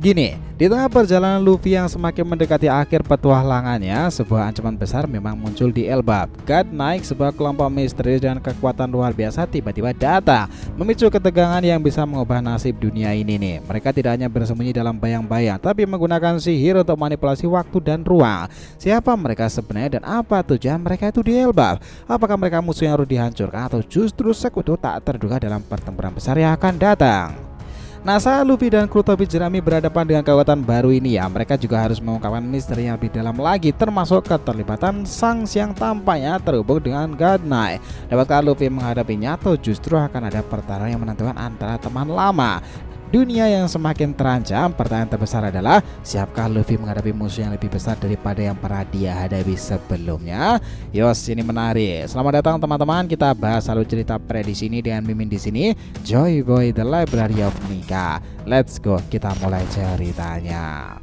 Gini, di tengah perjalanan Luffy yang semakin mendekati akhir petualangannya, sebuah ancaman besar memang muncul di Elbap. God Knight, sebuah kelompok misterius dan kekuatan luar biasa tiba-tiba datang, memicu ketegangan yang bisa mengubah nasib dunia ini nih. Mereka tidak hanya bersembunyi dalam bayang-bayang, tapi menggunakan sihir untuk manipulasi waktu dan ruang. Siapa mereka sebenarnya dan apa tujuan mereka itu di Elbap? Apakah mereka musuh yang harus dihancurkan atau justru sekutu tak terduga dalam pertempuran besar yang akan datang? Nah, saat Luffy dan kru topi jerami berhadapan dengan kekuatan baru ini ya, mereka juga harus mengungkapkan misteri yang lebih dalam lagi, termasuk keterlibatan Shanks yang tampaknya terhubung dengan God Knight. Dapatkah Luffy menghadapinya atau justru akan ada pertarungan yang menentukan antara teman lama? Dunia yang semakin terancam, pertanyaan terbesar adalah siapkah Luffy menghadapi musuh yang lebih besar daripada yang pernah dia hadapi sebelumnya? Yos, ini menarik. Selamat datang teman-teman, kita bahas alur cerita prediksi ini dengan Mimin di sini. Joy Boy The Library of Nika. Let's go, kita mulai ceritanya.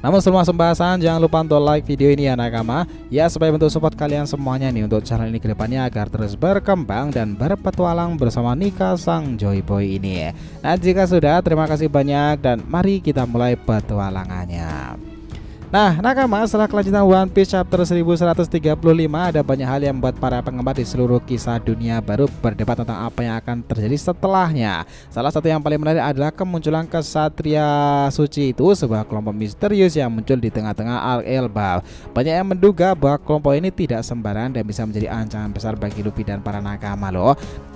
Namun sebelum pembahasan, jangan lupa untuk like video ini ya nakama, ya supaya bentuk support kalian semuanya nih untuk channel ini kedepannya agar terus berkembang dan berpetualang bersama Nika sang Joy Boy ini. Nah, jika sudah, terima kasih banyak dan mari kita mulai petualangannya. Nah, nakama, setelah kelanjutan One Piece chapter 1135, ada banyak hal yang membuat para penggemar di seluruh kisah dunia baru berdebat tentang apa yang akan terjadi setelahnya. Salah satu yang paling menarik adalah kemunculan Kesatria Suci itu, sebuah kelompok misterius yang muncul di tengah-tengah Arc Elbap. Banyak yang menduga bahwa kelompok ini tidak sembarangan dan bisa menjadi ancaman besar bagi Luffy dan para nakama loh.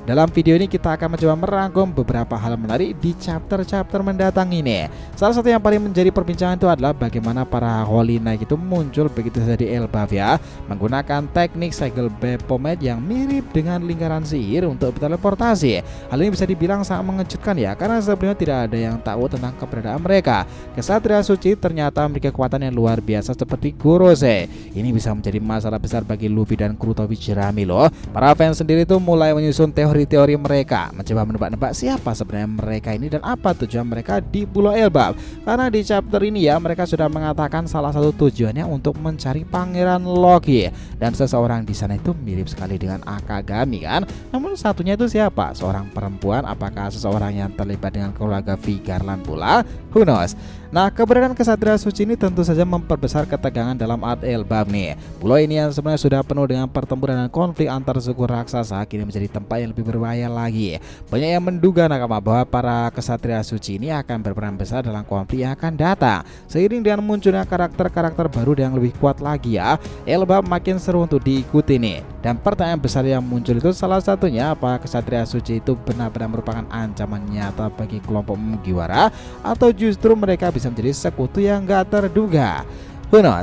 Dalam video ini kita akan mencoba merangkum beberapa hal menarik di chapter-chapter mendatang ini. Salah satu yang paling menjadi perbincangan itu adalah bagaimana para Holy Knight itu muncul begitu saja di Elbap ya, menggunakan teknik Segel Baphomet yang mirip dengan lingkaran sihir untuk berteleportasi. Hal ini bisa dibilang sangat mengejutkan ya, karena sebelumnya tidak ada yang tahu tentang keberadaan mereka. Kesatria Suci ternyata memiliki kekuatan yang luar biasa seperti Gorose. Ini bisa menjadi masalah besar bagi Luffy dan kru topi jerami loh. Para fans sendiri tuh mulai menyusun teori mereka, mencoba menebak-nebak siapa sebenarnya mereka ini dan apa tujuan mereka di Pulau Elbap. Karena di chapter ini ya, mereka sudah mengatakan salah satu tujuannya untuk mencari Pangeran Loki, dan seseorang di sana itu mirip sekali dengan Akagami kan. Namun satunya itu siapa? Seorang perempuan? Apakah seseorang yang terlibat dengan keluarga Vigarland pula? Who knows? Nah, keberadaan Kesatria Suci ini tentu saja memperbesar ketegangan dalam Arc Elbap nih. Pulau ini yang sebenarnya sudah penuh dengan pertempuran dan konflik antar suku raksasa kini menjadi tempat yang lebih berbahaya lagi. Banyak yang menduga nakama bahwa para Kesatria Suci ini akan berperan besar dalam konflik yang akan datang. Seiring dengan munculnya karakter-karakter baru yang lebih kuat lagi ya, Elbap makin seru untuk diikuti nih. Dan pertanyaan besar yang muncul itu salah satunya, apa Kesatria Suci itu benar-benar merupakan ancaman nyata bagi kelompok Mugiwara atau justru mereka bisa menjadi sekutu yang gak terduga.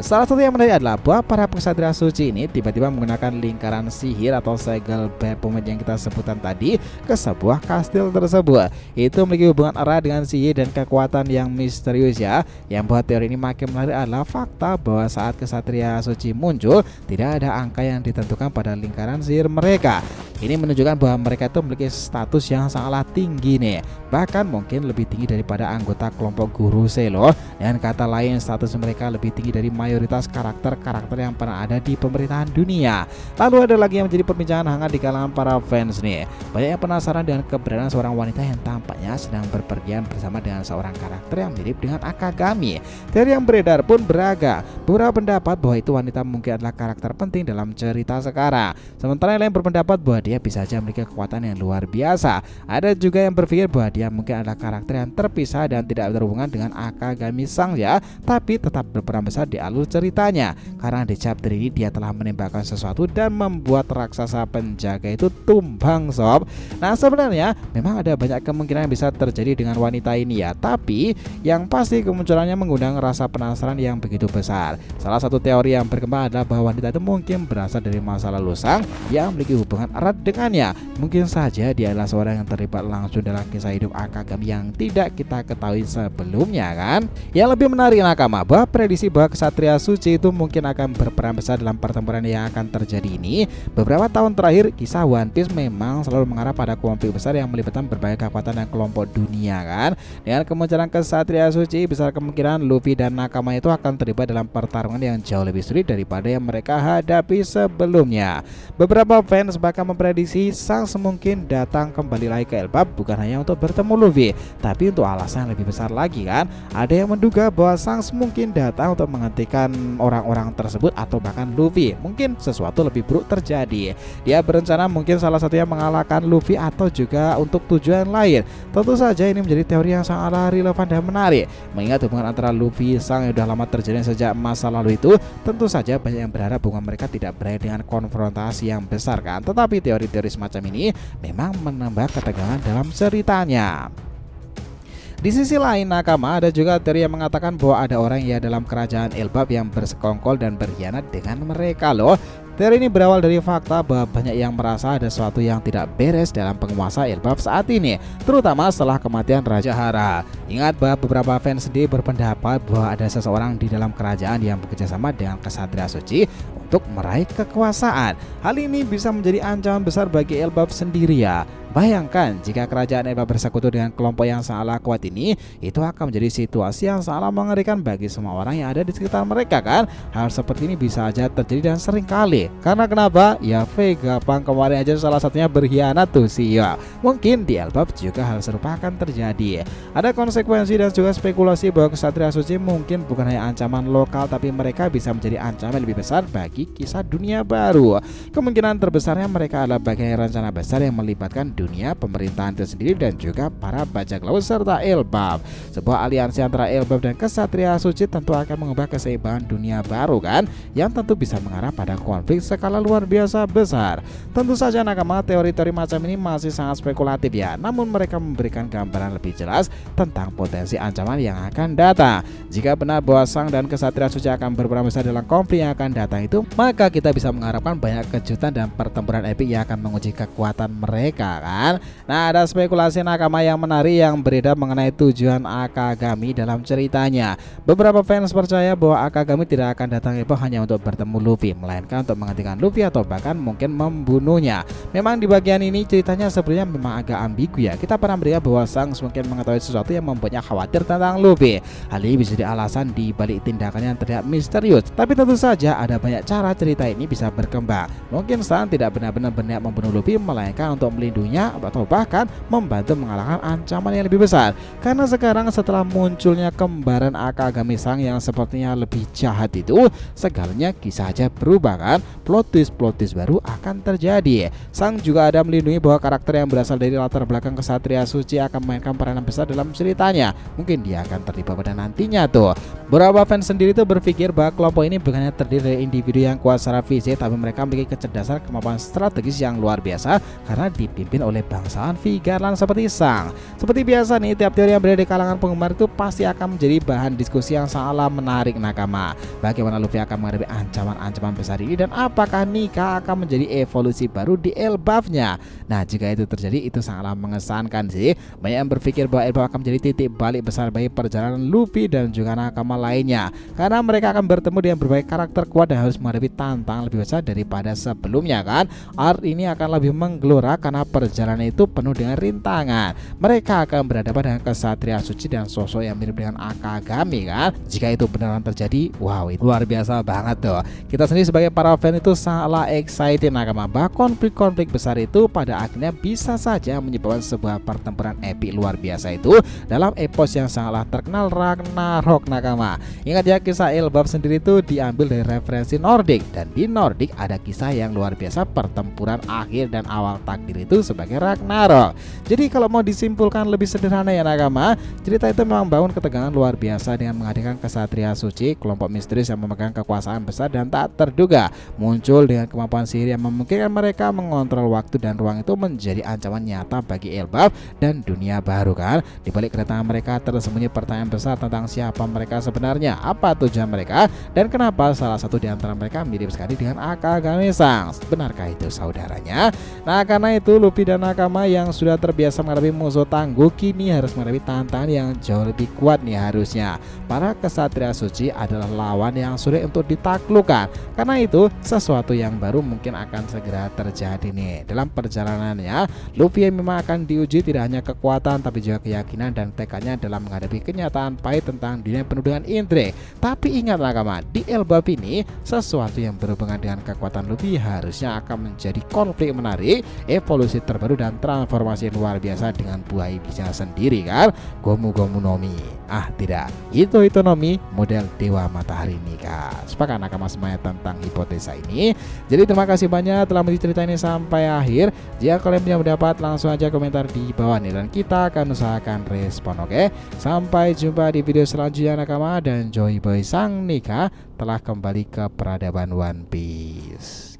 Salah satu yang menarik adalah bahwa para Kesatria Suci ini tiba-tiba menggunakan lingkaran sihir atau Segel Baphomet yang kita sebutkan tadi ke sebuah kastil tersebut. Itu memiliki hubungan erat dengan sihir dan kekuatan yang misterius ya. Yang buat teori ini makin menarik adalah fakta bahwa saat Kesatria Suci muncul, tidak ada angka yang ditentukan pada lingkaran sihir mereka. Ini menunjukkan bahwa mereka itu memiliki status yang sangatlah tinggi nih, bahkan mungkin lebih tinggi daripada anggota kelompok Gorose loh. Dengan kata lain, status mereka lebih tinggi dari mayoritas karakter-karakter yang pernah ada di pemerintahan dunia. Lalu ada lagi yang menjadi perbincangan hangat di kalangan para fans nih. Banyak yang penasaran dengan keberadaan seorang wanita yang tampaknya sedang berpergian bersama dengan seorang karakter yang mirip dengan Akagami. Teori yang beredar pun beragam. Beberapa pendapat bahwa itu wanita mungkin adalah karakter penting dalam cerita sekarang. Sementara yang lain berpendapat bahwa dia bisa saja memiliki kekuatan yang luar biasa. Ada juga yang berpikir bahwa dia mungkin adalah karakter yang terpisah dan tidak berhubungan dengan Akagami Sang ya, tapi tetap berperan besar di alur ceritanya, karena di chapter ini dia telah menembakkan sesuatu dan membuat raksasa penjaga itu tumbang sob. Nah, sebenarnya memang ada banyak kemungkinan yang bisa terjadi dengan wanita ini ya, tapi yang pasti kemunculannya mengundang rasa penasaran yang begitu besar. Salah satu teori yang berkembang adalah bahwa wanita itu mungkin berasal dari masa lalu Sang yang memiliki hubungan erat dengannya. Mungkin saja dia adalah seorang yang terlibat langsung dalam kisah hidup Akagami yang tidak kita ketahui sebelumnya kan. Yang lebih menarik nakama, bahwa prediksi bahwa Kesatria Suci itu mungkin akan berperan besar dalam pertempuran yang akan terjadi ini. Beberapa tahun terakhir, kisah One Piece memang selalu mengarah pada konflik besar yang melibatkan berbagai kekuatan dan kelompok dunia kan. Dengan kemunculan Kesatria Suci, besar kemungkinan Luffy dan nakama itu akan terlibat dalam pertempuran pertarungan yang jauh lebih sulit daripada yang mereka hadapi sebelumnya. Beberapa fans bahkan memprediksi Shanks mungkin datang kembali lagi ke Elbaf bukan hanya untuk bertemu Luffy, tapi untuk alasan yang lebih besar lagi kan. Ada yang menduga bahwa Shanks mungkin datang untuk menghentikan orang-orang tersebut atau bahkan Luffy. Mungkin sesuatu lebih buruk terjadi. Dia berencana mungkin salah satunya mengalahkan Luffy atau juga untuk tujuan lain. Tentu saja ini menjadi teori yang sangatlah relevan dan menarik. Mengingat hubungan antara Luffy Shanks yang sudah lama terjadi sejak masa lalu itu, tentu saja banyak yang berharap hubungan mereka tidak berakhir dengan konfrontasi yang besar kan. Tetapi teori-teori semacam ini memang menambah ketegangan dalam ceritanya. Di sisi lain nakama, ada juga teori yang mengatakan bahwa ada orang ya dalam kerajaan Elbaf yang bersekongkol dan berkhianat dengan mereka loh. Teori ini berawal dari fakta bahwa banyak yang merasa ada sesuatu yang tidak beres dalam penguasa Elbaf saat ini, terutama setelah kematian Raja Hara. Ingat bahwa beberapa fans sendiri berpendapat bahwa ada seseorang di dalam kerajaan yang bekerjasama dengan Ksatria Suci untuk meraih kekuasaan. Hal ini bisa menjadi ancaman besar bagi Elbaf sendiri ya. Bayangkan jika kerajaan Elbaf bersekutu dengan kelompok yang sangatlah kuat ini, itu akan menjadi situasi yang sangat mengerikan bagi semua orang yang ada di sekitar mereka kan. Hal seperti ini bisa aja terjadi dan sering kali. Karena kenapa? Ya Vegapunk kemarin aja salah satunya berkhianat tuh sih ya. Mungkin di Elbaf juga hal serupa akan terjadi. Ada konsekuensi dan juga spekulasi bahwa Ksatria Suci mungkin bukan hanya ancaman lokal, tapi mereka bisa menjadi ancaman lebih besar bagi kisah dunia baru. Kemungkinan terbesarnya mereka adalah bagian rencana besar yang melibatkan dunia pemerintahan itu sendiri dan juga para bajak laut serta Elbaf. Sebuah aliansi antara Elbaf dan Ksatria Suci tentu akan mengubah keseimbangan dunia baru kan, yang tentu bisa mengarah pada konflik skala luar biasa besar. Tentu saja nakama, teori-teori macam ini masih sangat spekulatif ya, namun mereka memberikan gambaran lebih jelas tentang potensi ancaman yang akan datang. Jika benar bahwa Shanks dan Ksatria Suci akan berperan besar dalam konflik yang akan datang itu, maka kita bisa mengharapkan banyak kejutan dan pertempuran epik yang akan menguji kekuatan mereka kan. Nah, ada spekulasi nakama yang menarik yang beredar mengenai tujuan Akagami dalam ceritanya. Beberapa fans percaya bahwa Akagami tidak akan datang Elbaf hanya untuk bertemu Luffy, melainkan untuk menghentikan Luffy atau bahkan mungkin membunuhnya. Memang di bagian ini ceritanya sebenarnya memang agak ambigu ya. Kita pernah melihat bahwa Shanks mungkin mengetahui sesuatu yang membuatnya khawatir tentang Luffy. Hal ini bisa jadi alasan di balik tindakannya yang terlihat misterius. Tapi tentu saja ada banyak cara cerita ini bisa berkembang. Mungkin Shanks tidak benar-benar berniat membunuh Luffy, melainkan untuk melindunginya atau bahkan membantu mengalahkan ancaman yang lebih besar. Karena sekarang setelah munculnya kembaran Akagami Shanks yang sepertinya lebih jahat itu, segalanya kisah aja berubah kan. Plot twist baru akan terjadi. Shanks juga ada melindungi bahwa karakter yang berasal dari latar belakang Ksatria Suci akan memainkan peranan besar dalam ceritanya. Mungkin dia akan terlibat pada nantinya tuh. Beberapa fans sendiri tuh berpikir bahwa kelompok ini bukannya terdiri dari individu yang kuat secara fisik, tapi mereka memiliki kecerdasan kemampuan strategis yang luar biasa karena dipimpin oleh bangsawan Vigarland seperti Shanks. Seperti biasa nih, tiap teori yang berada di kalangan penggemar itu pasti akan menjadi bahan diskusi yang sangatlah menarik nakama. Bagaimana Luffy akan menghadapi ancaman-ancaman besar ini, dan apakah Nika akan menjadi evolusi baru di Elbafnya? Nah, jika itu terjadi, itu sangatlah mengesankan sih. Banyak yang berpikir bahwa Elbaf akan menjadi titik balik besar bagi perjalanan Luffy dan juga nakama lainnya, karena mereka akan bertemu dengan berbagai karakter kuat dan harus menghadapi tantangan lebih besar daripada sebelumnya kan. Art ini akan lebih menggelora karena perjalanan itu penuh dengan rintangan. Mereka akan berhadapan dengan Ksatria Suci dan sosok yang mirip dengan Akagami kan. Jika itu beneran terjadi, wow, itu luar biasa banget tuh. Kita sendiri sebagai para fan itu sangatlah excited nakama, bahwa konflik-konflik besar itu pada akhirnya bisa saja menyebabkan sebuah pertempuran epik luar biasa itu dalam epos yang sangatlah terkenal, Ragnarok nakama. Ingat ya, kisah Elbaf sendiri itu diambil dari referensi Nordik, dan di Nordik ada kisah yang luar biasa, pertempuran akhir dan awal takdir itu sebagai Ragnarok. Jadi kalau mau disimpulkan lebih sederhana ya nakama, cerita itu memang bangun ketegangan luar biasa dengan menghadirkan Ksatria Suci, kelompok misterius yang memegang kekuasaan besar dan tak terduga, muncul dengan kemampuan sihir yang memungkinkan mereka mengontrol waktu dan ruang itu menjadi ancaman nyata bagi Elbaf dan dunia baru kan. Di balik kedatangan mereka tersembunyi pertanyaan besar tentang siapa mereka sebenarnya, apa tujuan mereka, dan kenapa salah satu di antara mereka mirip sekali dengan Akagami Shanks. Benarkah itu saudaranya? Nah, karena itu Luffy dan dan nakama yang sudah terbiasa menghadapi musuh tangguh kini harus menghadapi tantangan yang jauh lebih kuat nih harusnya. Para kesatria suci adalah lawan yang sulit untuk ditaklukkan. Karena itu sesuatu yang baru mungkin akan segera terjadi nih. Dalam perjalanannya, Luffy memang akan diuji tidak hanya kekuatan tapi juga keyakinan dan tekadnya dalam menghadapi kenyataan pahit tentang dunia penuh dengan intrik. Tapi ingat nakama, di Elbaf ini sesuatu yang berhubungan dengan kekuatan Luffy harusnya akan menjadi konflik menarik, evolusi terbaru dan transformasi luar biasa dengan buah iblisnya sendiri kan, Gomu Gomu Nomi. Ah tidak, itu Nomi model Dewa Matahari Nika. Sepakat nakama semuanya tentang hipotesa ini. Jadi terima kasih banyak telah menonton cerita ini sampai akhir. Jika kalian punya pendapat langsung aja komentar di bawah nih dan kita akan usahakan respon, oke? Sampai jumpa di video selanjutnya nakama, dan Joy Boy Sang Nika telah kembali ke peradaban One Piece.